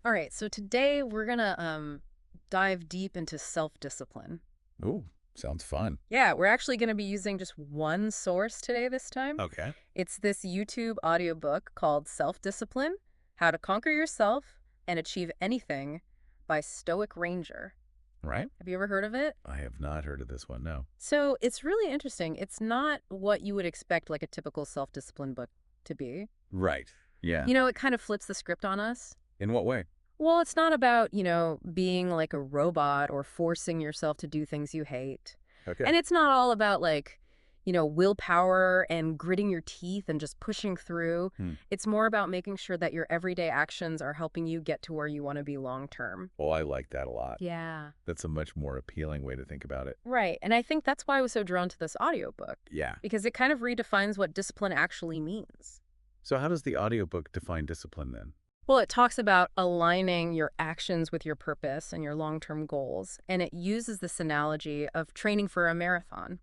All right, so today we're gonna dive deep into self-discipline. Ooh, sounds fun. Yeah, we're actually gonna be using just one source today this time. Okay. It's this YouTube audiobook called Self-Discipline: How to Conquer Yourself and Achieve Anything by Stoic Ranger. Right? Have you ever heard of it? I have not heard of this one, no. So, it's really interesting. It's not what you would expect like a typical self-discipline book to be. Right. Yeah. It kind of flips the script on us. In what way? Well, it's not about, being like a robot or forcing yourself to do things you hate. Okay. And it's not all about like, willpower and gritting your teeth and just pushing through. Hmm. It's more about making sure that your everyday actions are helping you get to where you want to be long term. Well, I like that a lot. Yeah. That's a much more appealing way to think about it. Right. And I think that's why I was so drawn to this audiobook, Yeah. because it kind of redefines what discipline actually means. So how does the audiobook define discipline then? Well, it talks about aligning your actions with your purpose and your long-term goals, and it uses this analogy of training for a marathon.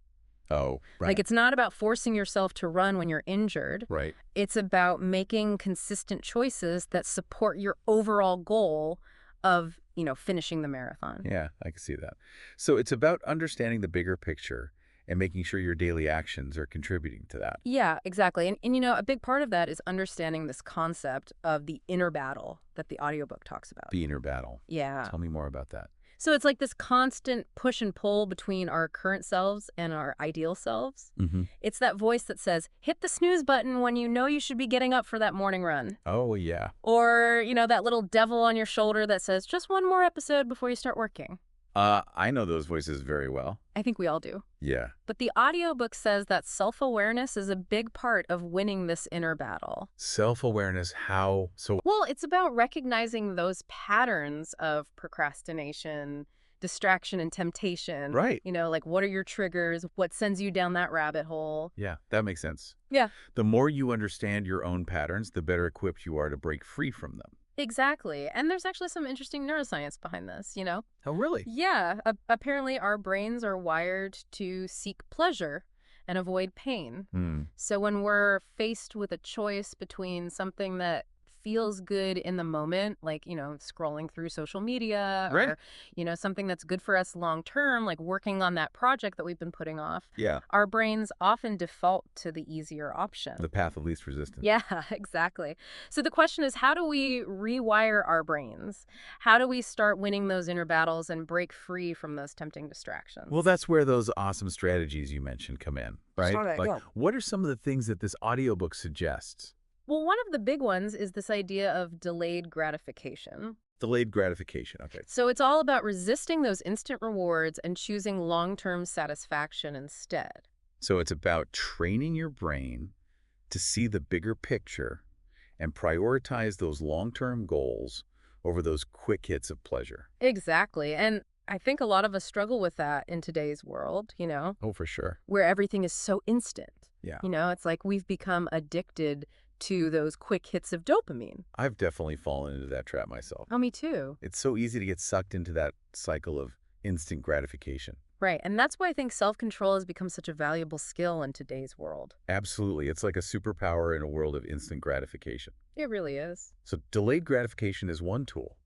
Oh, Like, right. it's not about forcing yourself to run when you're injured. Right. It's about making consistent choices that support your overall goal of, finishing the marathon. Yeah, I can see that. So it's about understanding the bigger picture and making sure your daily actions are contributing to that. Yeah, exactly. And a big part of that is understanding this concept of the inner battle that the audiobook talks about. The inner battle. Yeah. Tell me more about that. So it's like this constant push and pull between our current selves and our ideal selves. Mm-hmm. It's that voice that says, hit the snooze button when you know you should be getting up for that morning run. Oh, yeah. Or, that little devil on your shoulder that says, just one more episode before you start working. I know those voices very well. I think we all do. Yeah. But the audiobook says that self-awareness is a big part of winning this inner battle. Self-awareness, how? So, Well, it's about recognizing those patterns of procrastination, distraction, and temptation. right. Like what are your triggers? What sends you down that rabbit hole? Yeah, that makes sense. Yeah, The more you understand your own patterns, the better equipped you are to break free from them. exactly. And there's actually some interesting neuroscience behind this. Oh, really? Yeah, apparently our brains are wired to seek pleasure and avoid pain. Hmm. So when we're faced with a choice between something that feels good in the moment, like, scrolling through social media Right. or, something that's good for us long term, like working on that project that we've been putting off, Yeah. our brains often default to the easier option. The path of least resistance. Yeah, exactly. So the question is, how do we rewire our brains? How do we start winning those inner battles and break free from those tempting distractions? Well, that's where those awesome strategies you mentioned come in, right? Sure, Like, yeah. what are some of the things that this audiobook suggests? Well, one of the big ones is this idea of delayed gratification. Delayed gratification. Okay. So it's all about resisting those instant rewards and choosing long-term satisfaction instead. So it's about training your brain to see the bigger picture and prioritize those long-term goals over those quick hits of pleasure. Exactly. And I think a lot of us struggle with that in today's world, Oh, for sure. where everything is so instant. Yeah. It's like we've become addicted to those quick hits of dopamine. I've definitely fallen into that trap myself. Oh, me too. It's so easy to get sucked into that cycle of instant gratification. Right. And that's why I think self-control has become such a valuable skill in today's world. Absolutely. It's like a superpower in a world of instant gratification. It really is. So delayed gratification is one tool.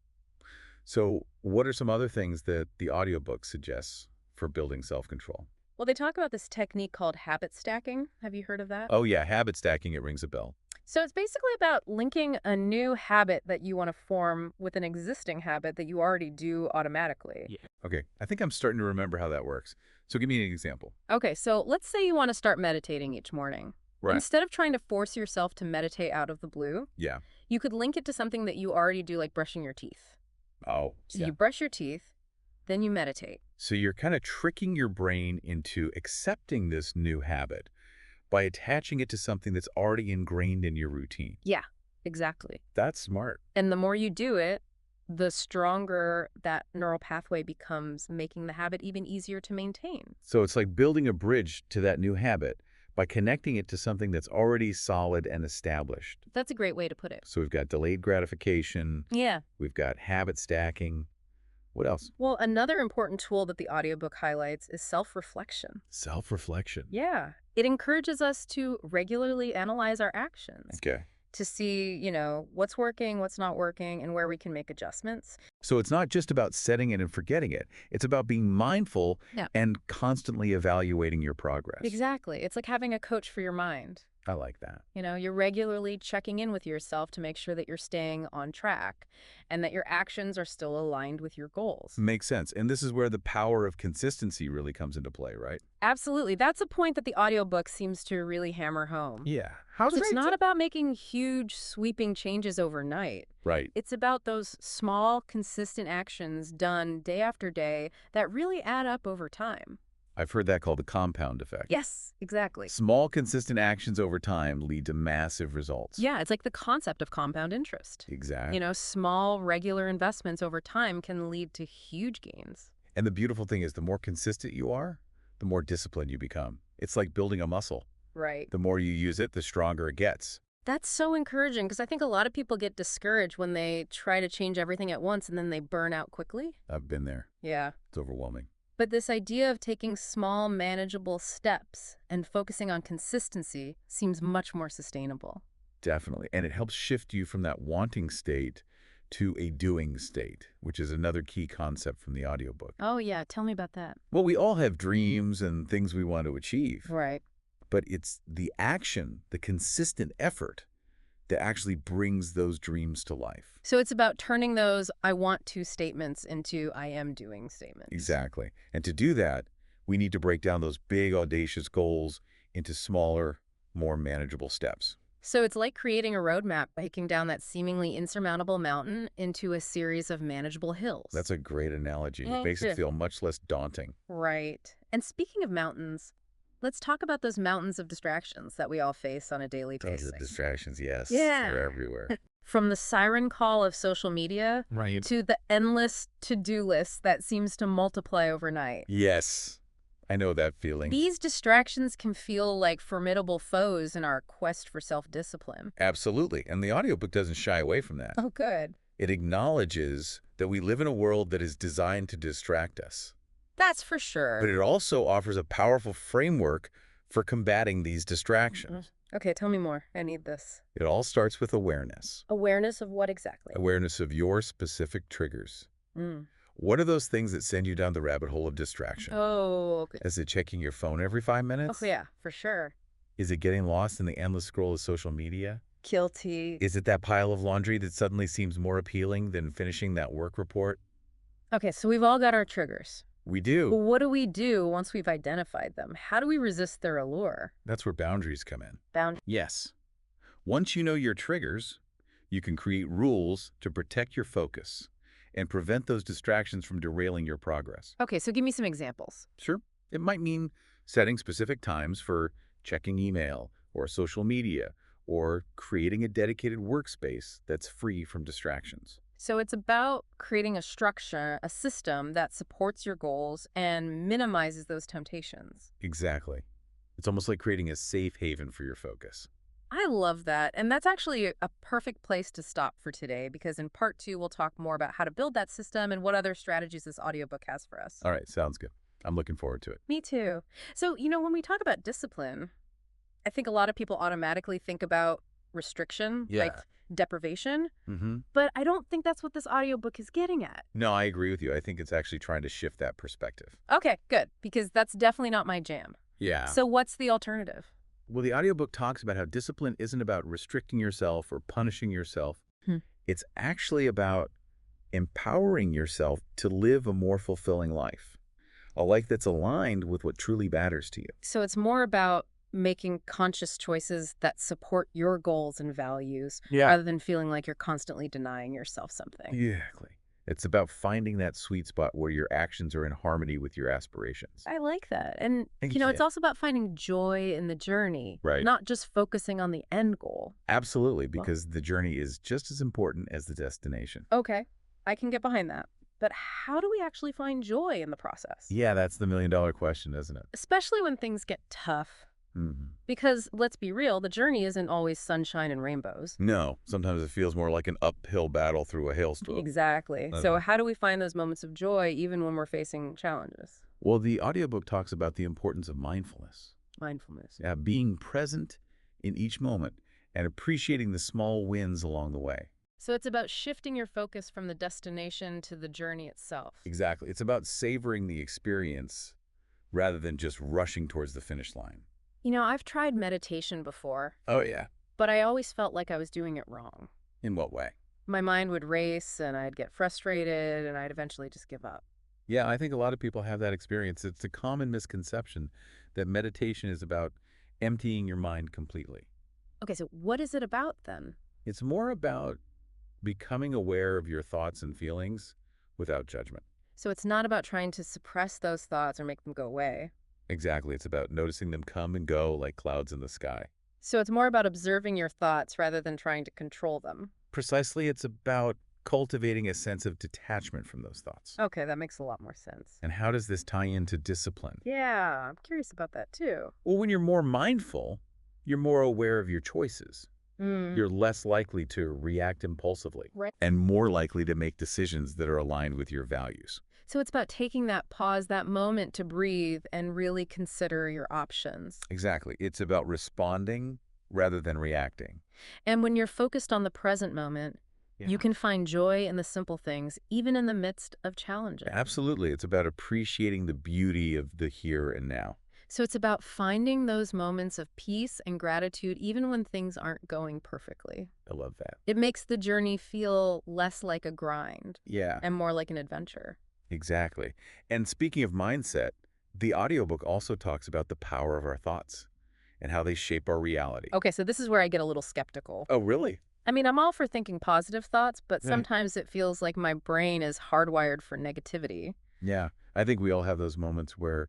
So what are some other things that the audiobook suggests for building self-control? Well, they talk about this technique called habit stacking. Have you heard of that? Oh yeah, habit stacking, it rings a bell. So it's basically about linking a new habit that you want to form with an existing habit that you already do automatically. Yeah. Okay, I think I'm starting to remember how that works. So give me an example. Okay, so let's say you want to start meditating each morning. Right. Instead of trying to force yourself to meditate out of the blue, Yeah. you could link it to something that you already do, like brushing your teeth. Oh, So yeah. you brush your teeth, then you meditate. So you're kind of tricking your brain into accepting this new habit by attaching it to something that's already ingrained in your routine. Yeah, exactly. That's smart. And the more you do it, the stronger that neural pathway becomes, making the habit even easier to maintain. So it's like building a bridge to that new habit by connecting it to something that's already solid and established. That's a great way to put it. So we've got delayed gratification, Yeah. we've got habit stacking. What else? Well, another important tool that the audiobook highlights is self-reflection. Self-reflection. Yeah. It encourages us to regularly analyze our actions. Okay. to see, what's working, what's not working, and where we can make adjustments. So it's not just about setting it and forgetting it. It's about being mindful Yeah. and constantly evaluating your progress. Exactly. It's like having a coach for your mind. I like that. You're regularly checking in with yourself to make sure that you're staying on track and that your actions are still aligned with your goals. Makes sense. And this is where the power of consistency really comes into play, right? Absolutely. That's a point that the audiobook seems to really hammer home. Yeah. How's So it's it? not about making huge, sweeping changes overnight. Right. It's about those small, consistent actions done day after day that really add up over time. I've heard that called the compound effect. Yes, exactly. Small, consistent actions over time lead to massive results. Yeah, it's like the concept of compound interest. Exactly. Small, regular investments over time can lead to huge gains. And the beautiful thing is the more consistent you are, the more disciplined you become. It's like building a muscle. Right. The more you use it, the stronger it gets. That's so encouraging because I think a lot of people get discouraged when they try to change everything at once and then they burn out quickly. I've been there. Yeah. It's overwhelming. But this idea of taking small, manageable steps and focusing on consistency seems much more sustainable. Definitely. And it helps shift you from that wanting state to a doing state, which is another key concept from the audiobook. Oh, yeah. Tell me about that. Well, we all have dreams and things we want to achieve, Right. but it's the action, the consistent effort that actually brings those dreams to life. So it's about turning those I want to statements into I am doing statements. Exactly. And to do that, we need to break down those big, audacious goals into smaller, more manageable steps. So it's like creating a roadmap, breaking down that seemingly insurmountable mountain into a series of manageable hills. That's a great analogy. It makes it feel much less daunting. Right. And speaking of mountains, let's talk about those mountains of distractions that we all face on a daily Those basis. are distractions, yes. Yeah. They're everywhere. From the siren call of social media Right. to the endless to-do list that seems to multiply overnight. Yes. I know that feeling. These distractions can feel like formidable foes in our quest for self-discipline. Absolutely. And the audiobook doesn't shy away from that. Oh, good. It acknowledges that we live in a world that is designed to distract us. That's for sure. But it also offers a powerful framework for combating these distractions. Okay, tell me more. I need this. It all starts with awareness. Awareness of what exactly? Awareness of your specific triggers. Mm. What are those things that send you down the rabbit hole of distraction? Oh, okay. Is it checking your phone every 5 minutes? Oh, yeah, for sure. Is it getting lost in the endless scroll of social media? Guilty. Is it that pile of laundry that suddenly seems more appealing than finishing that work report? Okay, so we've all got our triggers. We But do. what do we do once we've identified them? How do we resist their allure? That's where boundaries come in. Bound. Yes. Once you know your triggers, you can create rules to protect your focus and prevent those distractions from derailing your progress. Okay, so give me some examples. Sure, it might mean setting specific times for checking email or social media or creating a dedicated workspace that's free from distractions. So it's about creating a structure, a system that supports your goals and minimizes those temptations. Exactly. It's almost like creating a safe haven for your focus. I love that. And that's actually a perfect place to stop for today because in part 2, we'll talk more about how to build that system and what other strategies this audiobook has for us. All right, sounds good. I'm looking forward to it. Me too. So, when we talk about discipline, I think a lot of people automatically think about restriction, like deprivation, but I don't think that's what this audiobook is getting at. No, I agree with you. I think it's actually trying to shift that perspective. Okay, good, because that's definitely not my jam. Yeah. So what's the alternative? Well, the audiobook talks about how discipline isn't about restricting yourself or punishing yourself. It's actually about empowering yourself to live a more fulfilling life, a life that's aligned with what truly matters to you. So it's more about making conscious choices that support your goals and values rather than feeling like you're constantly denying yourself something. Exactly. It's about finding that sweet spot where your actions are in harmony with your aspirations. I like that. And, Thank it's you. also about finding joy in the journey, Right. not just focusing on the end goal. Absolutely, because the journey is just as important as the destination. Okay, I can get behind that. But how do we actually find joy in the process? Yeah, that's the million-dollar question, isn't it? Especially when things get tough. Because, let's be real, the journey isn't always sunshine and rainbows. No, sometimes it feels more like an uphill battle through a hailstorm. Exactly. So how do we find those moments of joy even when we're facing challenges? Well, the audiobook talks about the importance of mindfulness. Mindfulness. Yeah, being present in each moment and appreciating the small wins along the way. So it's about shifting your focus from the destination to the journey itself. Exactly. It's about savoring the experience rather than just rushing towards the finish line. I've tried meditation before, Oh, yeah. but I always felt like I was doing it wrong. In what way? My mind would race and I'd get frustrated and I'd eventually just give up. Yeah, I think a lot of people have that experience. It's a common misconception that meditation is about emptying your mind completely. Okay, so what is it about then? It's more about becoming aware of your thoughts and feelings without judgment. So it's not about trying to suppress those thoughts or make them go away. Exactly. It's about noticing them come and go like clouds in the sky. So it's more about observing your thoughts rather than trying to control them. Precisely, it's about cultivating a sense of detachment from those thoughts. Okay, that makes a lot more sense. And how does this tie into discipline? Yeah, I'm curious about that too. Well, when you're more mindful, you're more aware of your choices. You're less likely to react impulsively. Right. And more likely to make decisions that are aligned with your values. So it's about taking that pause, that moment to breathe and really consider your options. Exactly. It's about responding rather than reacting. And when you're focused on the present moment, you can find joy in the simple things, even in the midst of challenges. Absolutely. It's about appreciating the beauty of the here and now. So it's about finding those moments of peace and gratitude, even when things aren't going perfectly. I love that. It makes the journey feel less like a grind Yeah, and more like an adventure. exactly. And speaking of mindset, the audiobook also talks about the power of our thoughts and how they shape our reality. Okay, so this is where I get a little skeptical. Oh, really? I mean, I'm all for thinking positive thoughts, but Right. sometimes it feels like my brain is hardwired for negativity. Yeah, I think we all have those moments where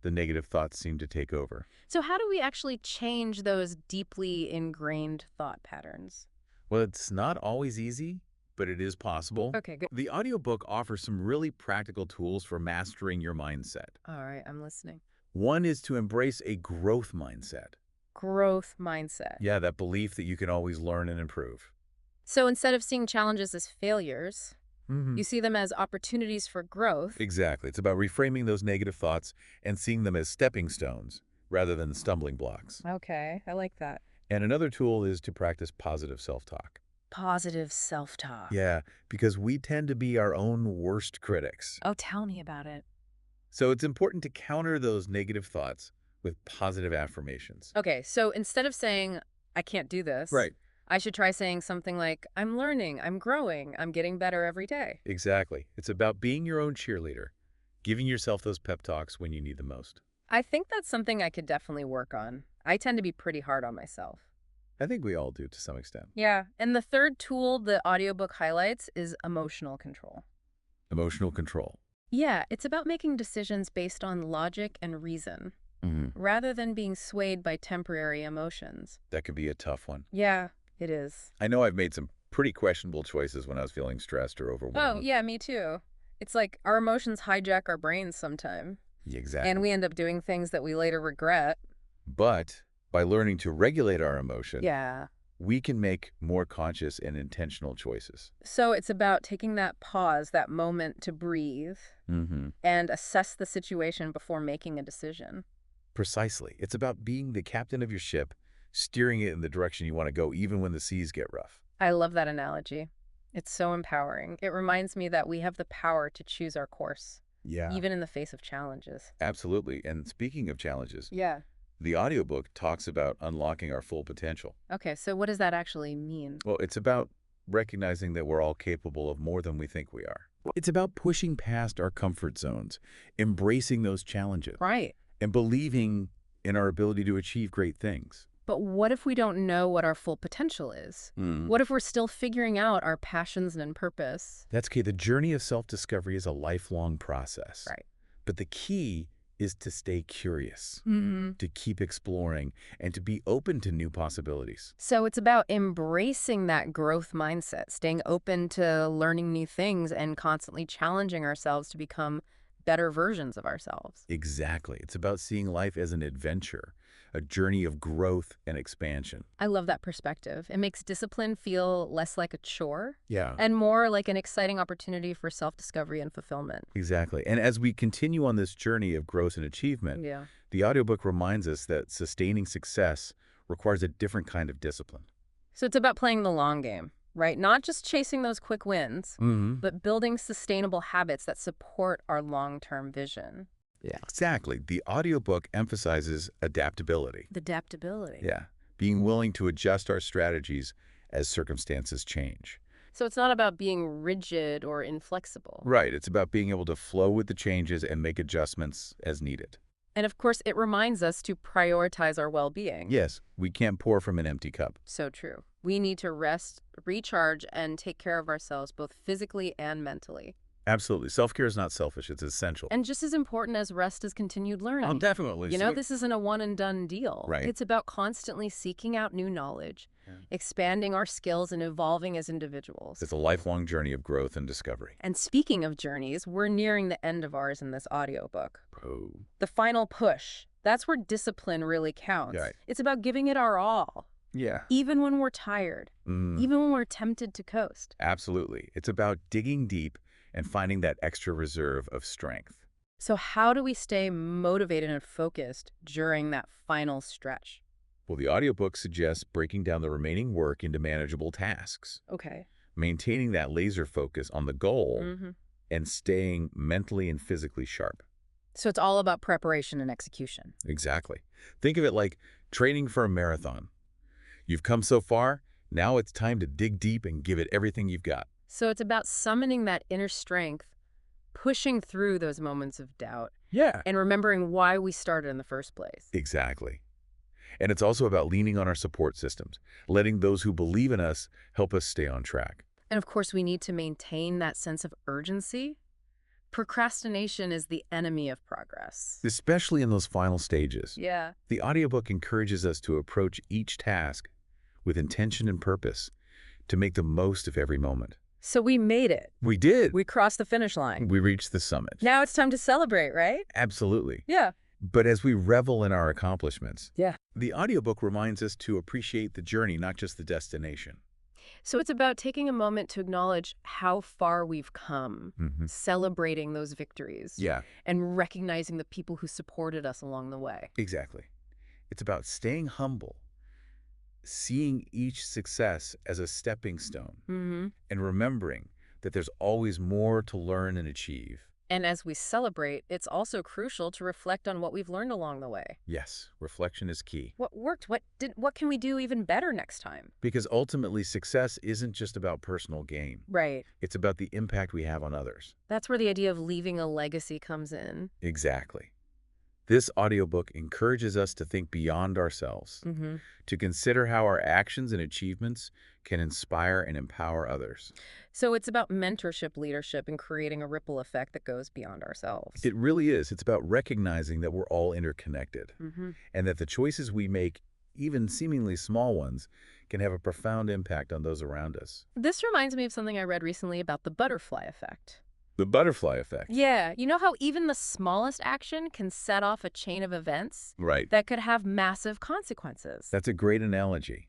the negative thoughts seem to take over. So how do we actually change those deeply ingrained thought patterns? Well, it's not always easy, but it is possible. Okay, good. The audiobook offers some really practical tools for mastering your mindset. All right, I'm listening. One is to embrace a growth mindset. Growth mindset. Yeah, that belief that you can always learn and improve. So instead of seeing challenges as failures, Mm-hmm. you see them as opportunities for growth. Exactly. It's about reframing those negative thoughts and seeing them as stepping stones rather than stumbling blocks. Okay, I like that. And another tool is to practice positive self-talk. Positive self-talk. Yeah, because we tend to be our own worst critics. Oh, tell me about it. So it's important to counter those negative thoughts with positive affirmations. Okay, so instead of saying, I can't do this, Right. I should try saying something like, I'm learning, I'm growing, I'm getting better every day. Exactly. It's about being your own cheerleader, giving yourself those pep talks when you need them most. I think that's something I could definitely work on. I tend to be pretty hard on myself. I think we all do to some extent. Yeah, and the third tool the audiobook highlights is emotional control. Emotional control. Yeah, it's about making decisions based on logic and reason, rather than being swayed by temporary emotions. That could be a tough one. Yeah, it is. I know I've made some pretty questionable choices when I was feeling stressed or Oh, overwhelmed. yeah, me too. It's like our emotions hijack our brains sometime, Yeah, exactly. and we end up doing things that we later regret. But by learning to regulate our emotion, Yeah. we can make more conscious and intentional choices. So it's about taking that pause, that moment to breathe, and assess the situation before making a decision. Precisely. It's about being the captain of your ship, steering it in the direction you want to go, even when the seas get rough. I love that analogy. It's so empowering. It reminds me that we have the power to choose our course, Yeah, even in the face of challenges. absolutely. And speaking of challenges, Yeah. the audiobook talks about unlocking our full potential. Okay, so what does that actually mean? Well, it's about recognizing that we're all capable of more than we think we are. It's about pushing past our comfort zones, embracing those challenges, Right. and believing in our ability to achieve great things. But what if we don't know what our full potential is? What if we're still figuring out our passions and purpose? That's key. The journey of self-discovery is a lifelong process. Right. But the key is to stay curious, Mm-hmm. to keep exploring, and to be open to new possibilities. So it's about embracing that growth mindset, staying open to learning new things and constantly challenging ourselves to become better versions of ourselves. Exactly. It's about seeing life as an adventure, a journey of growth and expansion. I love that perspective. It makes discipline feel less like a chore Yeah. and more like an exciting opportunity for self-discovery and fulfillment. Exactly. And as we continue on this journey of growth and achievement, Yeah. the audiobook reminds us that sustaining success requires a different kind of discipline. So it's about playing the long game, right? Not just chasing those quick wins, but building sustainable habits that support our long-term vision. Yeah. Exactly. The audiobook emphasizes adaptability. Adaptability. Yeah. Being willing to adjust our strategies as circumstances change. So it's not about being rigid or inflexible. Right. It's about being able to flow with the changes and make adjustments as needed. And of course, it reminds us to prioritize our well-being. Yes, we can't pour from an empty cup. So true. We need to rest, recharge, and take care of ourselves both physically and mentally. Absolutely. Self-care is not selfish. It's essential. And just as important as rest is continued learning. Oh, definitely. You know, this isn't a one-and-done deal. Right. It's about constantly seeking out new knowledge, expanding our skills, and evolving as individuals. It's a lifelong journey of growth and discovery. And speaking of journeys, we're nearing the end of ours in this audiobook. Oh. The final push. That's where discipline really counts. Right. It's about giving it our all. Yeah. Even when we're tired. Even when we're tempted to coast. Absolutely. It's about digging deep and finding that extra reserve of strength. So how do we stay motivated and focused during that final stretch? Well, the audiobook suggests breaking down the remaining work into manageable tasks, Okay. maintaining that laser focus on the goal, and staying mentally and physically sharp. So it's all about preparation and execution. Exactly. Think of it like training for a marathon. You've come so far, now it's time to dig deep and give it everything you've got. So it's about summoning that inner strength, pushing through those moments of doubt, Yeah. and remembering why we started in the first place. Exactly. And it's also about leaning on our support systems, letting those who believe in us help us stay on track. And of course, we need to maintain that sense of urgency. Procrastination is the enemy of progress. Especially in those final stages. Yeah. The audiobook encourages us to approach each task with intention and purpose to make the most of every moment. So we made it. We did. We crossed the finish line. We reached the summit. Now it's time to celebrate, right? Absolutely. Yeah. But as we revel in our accomplishments, Yeah. the audiobook reminds us to appreciate the journey, not just the destination. So it's about taking a moment to acknowledge how far we've come, celebrating those victories, Yeah, and recognizing the people who supported us along the way. exactly. It's about staying humble, seeing each success as a stepping stone, and remembering that there's always more to learn and achieve. And as we celebrate, it's also crucial to reflect on what we've learned along the way. Yes, reflection is key. What worked? What can we do even better next time? Because ultimately, success isn't just about personal gain. Right. It's about the impact we have on others. That's where the idea of leaving a legacy comes in. Exactly. This audiobook encourages us to think beyond ourselves, to consider how our actions and achievements can inspire and empower others. So it's about mentorship, leadership, and creating a ripple effect that goes beyond ourselves. It really is. It's about recognizing that we're all interconnected and that the choices we make, even seemingly small ones, can have a profound impact on those around us. This reminds me of something I read recently about the butterfly effect. The butterfly effect. Yeah, you know how even the smallest action can set off a chain of events Right. that could have massive consequences. That's a great analogy.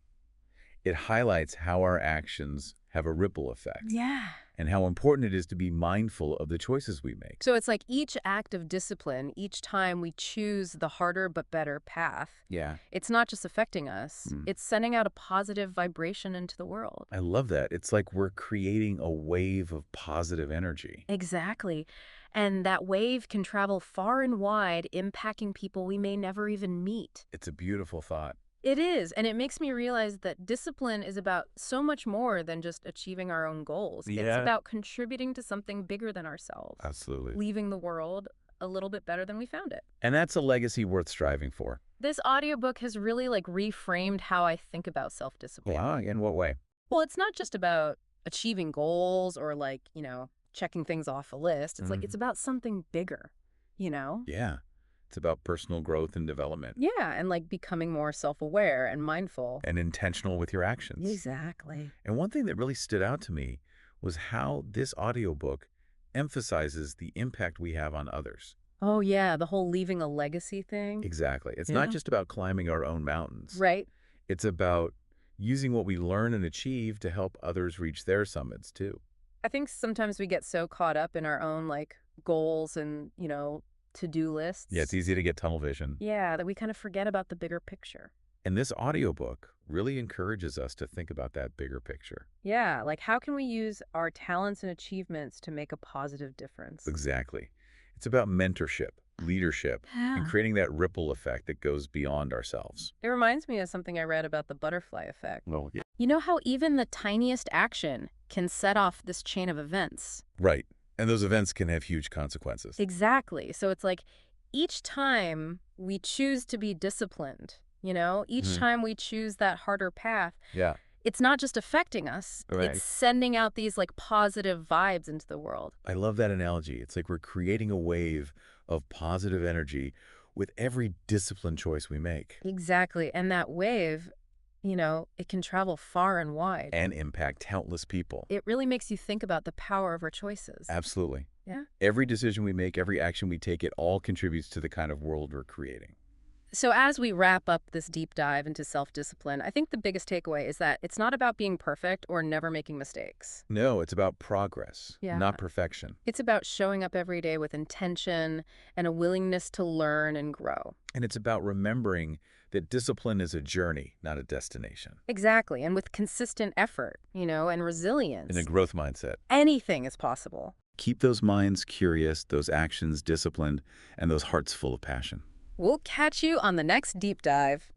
It highlights how our actions have a ripple effect Yeah. and how important it is to be mindful of the choices we make. So it's like each act of discipline, each time we choose the harder but better path, Yeah. it's not just affecting us, it's sending out a positive vibration into the world. I love that. It's like we're creating a wave of positive energy. Exactly. And that wave can travel far and wide, impacting people we may never even meet. It's a beautiful thought. It is, and it makes me realize that discipline is about so much more than just achieving our own goals. It's Yeah. about contributing to something bigger than ourselves, Absolutely. leaving the world a little bit better than we found it. And that's a legacy worth striving for. This audiobook has really reframed how I think about self-discipline. Wow. In what way? Well, it's not just about achieving goals or checking things off a list. It's it's about something bigger, Yeah. It's about personal growth and development. Yeah, and becoming more self-aware and mindful. And intentional with your actions. Exactly. And one thing that really stood out to me was how this audiobook emphasizes the impact we have on others. Oh, yeah, the whole leaving a legacy thing. Exactly. It's not just about climbing our own mountains. Right. It's about using what we learn and achieve to help others reach their summits, too. I think sometimes we get so caught up in our own, goals and, to-do lists. Yeah, it's easy to get tunnel vision. Yeah, that we kind of forget about the bigger picture. And this audiobook really encourages us to think about that bigger picture. Yeah, like how can we use our talents and achievements to make a positive difference? Exactly. It's about mentorship, leadership, and Yeah. creating that ripple effect that goes beyond ourselves. It reminds me of something I read about the butterfly effect. Well, yeah. You know how even the tiniest action can set off this chain of events? Right. And those events can have huge consequences. Exactly. So it's like each time we choose to be disciplined, each time we choose that harder path, Yeah. it's not just affecting us, Right. it's sending out these like positive vibes into the world. I love that analogy. It's like we're creating a wave of positive energy with every discipline choice we make. Exactly. And that wave, it can travel far and wide. And impact countless people. It really makes you think about the power of our choices. Absolutely. Yeah. Every decision we make, every action we take, it all contributes to the kind of world we're creating. So as we wrap up this deep dive into self-discipline, I think the biggest takeaway is that it's not about being perfect or never making mistakes. No, it's about progress, Yeah. not perfection. It's about showing up every day with intention and a willingness to learn and grow. And it's about remembering that discipline is a journey, not a destination. Exactly. And with consistent effort, and resilience, In a growth mindset. anything is possible. Keep those minds curious, those actions disciplined, and those hearts full of passion. We'll catch you on the next deep dive.